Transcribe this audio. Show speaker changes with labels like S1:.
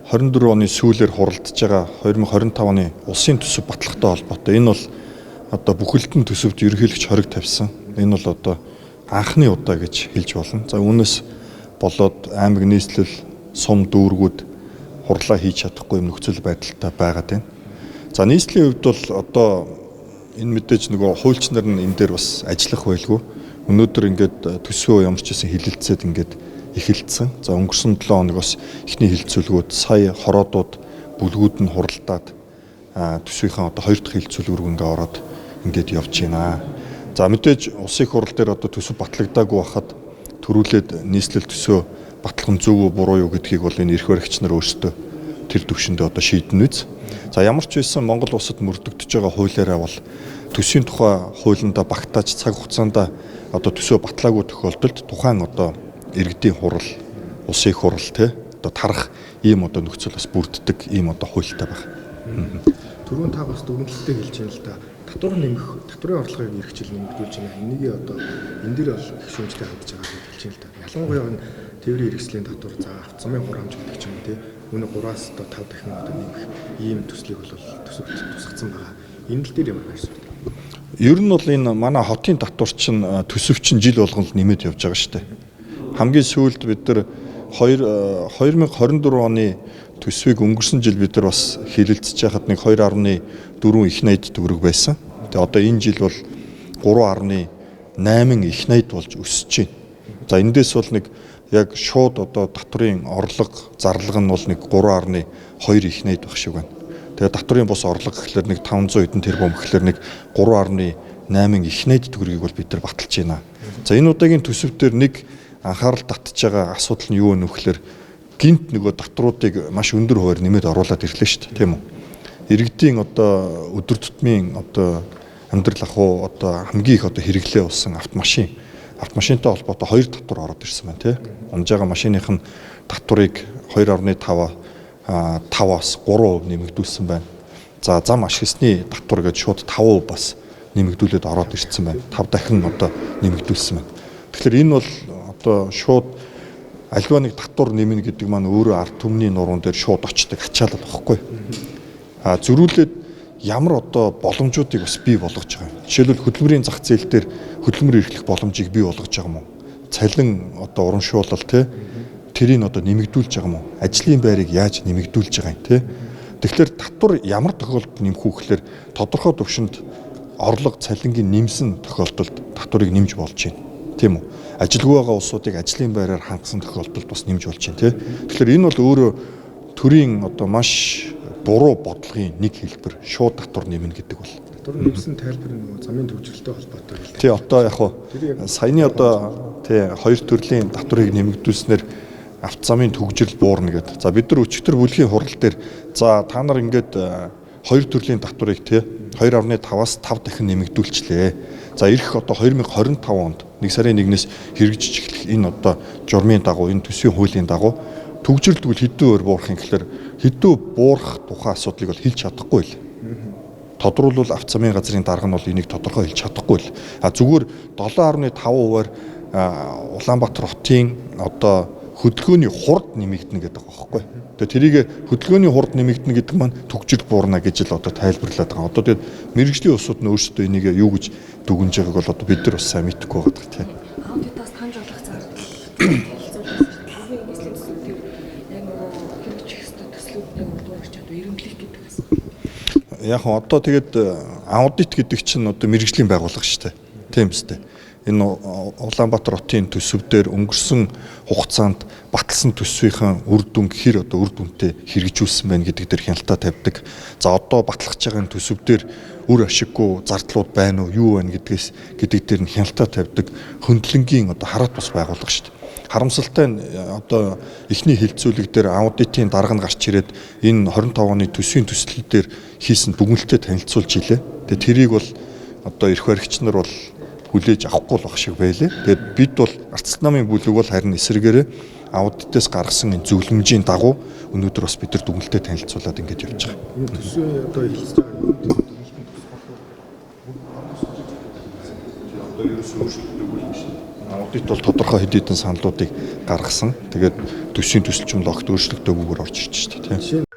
S1: 24 оны сүүлээр хуралдаж байгаа 2025 оны улсын төсөв баталгатай холбоотой. Энэ бол одоо бүхэлдэн төсөвд ерөнхийлөгч хориг тавьсан. Энэ бол одоо анхны удаа гэж хэлж болно. За үүнээс болоод аймаг нийслэл сум дүүргүүд хурлаа хийж чадахгүй юм нөхцөл байдалтай байгаад байна. За нийслэлийн хувьд бол одоо энэ мэдээж нөгөө хуульч нар нь энэ дээр бас ажиллах байлгүй. Өнөөдөр ингээд төсвөө ямар ч гэсэн хилэлцээд ингээд эхэлсэн. За өнгөрсөн 7 хоногоос эхний хилцүүлгүүд сая хороодууд бүлгүүд нь хуралдаад төсвийнхаа одоо 2 дахь хилцүүлэг рүү ингээд ороод ингээд явж байна. За мэдээж улсын их хурал дээр одоо төсөв батлагдаагүй байхад төрүүлээд нийслэл төсөө батлах нь зөв үү буруу юу гэдгийг бол энэ эрх баригч нар өөрсдөө тэр төвшөндөө одоо шийднэ үз. За ямар ч байсан Монгол улсад мөрдөгдөж байгаа хуулиараа бол төсвийн тухай хуулиндаа багтааж цаг хугацаанд одоо төсөө батлаагүй тохиолдолд тухайн одоо иргэдийн хурал, улсын их хурал те одоо тарах ийм одоо нөхцөл бас бүрддэг ийм одоо хуультай байна.
S2: Түрүүн та бас дүгнэлттэй хэлж байна л да. Татвар нэмэх, татврын орлогыг эрхчил нэмэгдүүлж байна. Энийг одоо энэ дээр бол их шүүмжтэй хандж байгаа гэж хэлж байна л да. Ялангуяа энэ тээврийн хэрэгслийн татвар за автомын хураамж гэдэг ч юм уу те. Үүний 3-аас одоо 5 дахин одоо нэмэх ийм төслийг бол төсөвт тусгацсан байгаа. Энэ л дээр ямар байсан бэ?
S1: Ер нь бол энэ манай хотын татвар чинь төсөв чинь жил болгонд нэмээд явж байгаа шүү дээ. Хамгийн сүүлд бид нар 2024 оны төсвийг өнгөрсөн жил бид нар бас хилэлцэж байхад нэг 2.4 их найд төгрөг байсан. Тэгээ одоо энэ жил бол 3.8 их найд болж өсөж байна. За эндээс бол нэг яг шууд одоо татврын орлого зарлага нь бол нэг 3.2 их найд байх шиг байна. Тэгээ татврын бус орлого гэхэлэр нэг 500 хэдэн тэрбум гэхэлэр нэг 3.8 их найд төгрөгийг бол бид нар баталж байна. За энэ удаагийн төсөв дээр нэг анхаарал татж байгаа асуудал нь юу вэ нөхлөөр гинт нөгөө татваруудыг маш өндөр хуваар нэмээд оруулаад ирлээ шүү дээ тийм үү. Иргэдийн одоо өдөр тутмын одоо амьдрал ахуй одоо хамгийн их одоо хэрэглээ болсон автомашинтай холбоотой 2 татвар ороод ирсэн байна тийм. Унж байгаа машиных нь татварыг 2.5-аас 3% нэмэгдүүлсэн байна. За зам ашигласны татвар гэж шууд 5% бас нэмэгдүүлээд ороод ирсэн байна. 5 дахин одоо нэмэгдүүлсэн байна. Тэгэхээр энэ бол одоо шууд альва нэг татвар нэмнэ гэдэг маань өөрөө ард түмний нуруунд дээр шууд очдог ачаалал багхгүй. Зөрүүлээд ямар одоо боломжуудыг бас бий болгож байгаа юм. Жишээлбэл хөдөлмөрийн зах зээл дээр хөдөлмөр эрхлэх боломжийг бий болгож байгаа юм уу? Цалин одоо урамшуулал тэрийг одоо нэмэгдүүлж байгаа юм уу? Ажлын байрыг яаж нэмэгдүүлж байгаа юм те? Тэгэхээр татвар ямар тохиолдолд нэмэх үү гэхээр тодорхой төвшөнд орлого цалингийн нэмсэн тохиолдолд татварыг нэмж болж байна. Тийм үү? Ажилгүй байгаа улсуудыг ажлын байраар хангасан тохиолдолд бас нэмж болж байна тий. Тэгэхээр энэ бол өөрөө төрийн одоо маш буруу бодлогын нэг хэлбэр шууд татвар нэмнэ гэдэг бол.
S2: Татвар нэмсэн тайлбар нь замын төвжирэлтэй холбоотой гэдэг.
S1: Тий одоо яг хуу саяны одоо тий 2 төрлийн татварыг нэмэгдүүлснээр автозамын төвжирэл буурна гэдэг. За бид нар өчигдөр бүлгийн хурал дээр за та нар ингээд 2 төрлийн татварыг тий 2.5-аас 5 дахин нэмэгдүүлчлээ. За ирэх одоо 2025 онд 1 сарын 1-ээс хэрэгжиж эхлэх энэ одоо журмын дагуу энэ төсвийн хуулийн дагуу төвжирлдвэл хэдэн өөр буурах юм гэхээр хэдэн буурах тухай асуудлыг бол хэлж чадахгүй л. Тодруулбал автозамын газрын дарга нь бол энийг тодорхой хэлж чадахгүй л. Зүгээр 7.5%-аар Улаанбаатар хотын одоо хөдөлгөөний хурд нэмэгдэнэ гэдэг байгаа байхгүй. Тэгээ тэрийг хөдөлгөөний хурд нэмэгдэнэ гэдэг маань төгжил буурна гэж л одоо тайлбарлаад байгаа. Одоо тэгээд мэргэжлийн улсууд нь өөрсдөө энийг юу гэж дүгнж байгааг бол одоо бид нар бас сайн мэдэхгүй байгаа тийм.
S3: Аудитаас таньж болох зардал
S1: яг одоо тэгээд аудит гэдэг чинь одоо мэргэжлийн байгууллага шүү дээ. Тийм үстэй. Энэ Улаанбаатар хотын төсөвдөр өнгөрсөн хугацаанд баталсан төсвийн үр дүн гэхэр одоо үр дүнтэй хэрэгжүүлсэн байна гэдэг дээр хяналтаа тавьдаг. За одоо батлах байгаа төсөвдөр үр ашиггүй зардлууд байна уу, юу байна гэдэг дээр нь хяналтаа тавьдаг хөндлөнгийн одоо хараат бас байгууллага шүү дээ. Харамсалтай нь одоо эхний хилцүүлэг дээр аудитын дарга нь гарч ирээд энэ 25 оны төсвийн төслөл дээр хийсэн дүгнэлтэд танилцуулж илээ. Тэгээ тэрийг бол одоо эрх баригч нар бол хүлээж авахгүй л байх шиг байлээ. Тэгээд бид бол арцлт намын бүлэг бол харин эсрэгээрээ аудитээс гаргасан энэ зөвлөмжийн дагуу өнөөдөр бас бид нар дүгнэлтэд танилцуулаад ингэж явж байгаа.
S2: Энэ төсвийн одоо хэлж байгаа
S1: аудит бол тодорхой хэд хэдэн саналуудыг гаргасан. Тэгээд төсвийн төсөлчмөл огт өөрчлөгдөөгүй орж ирж байна.
S2: Жишээ нь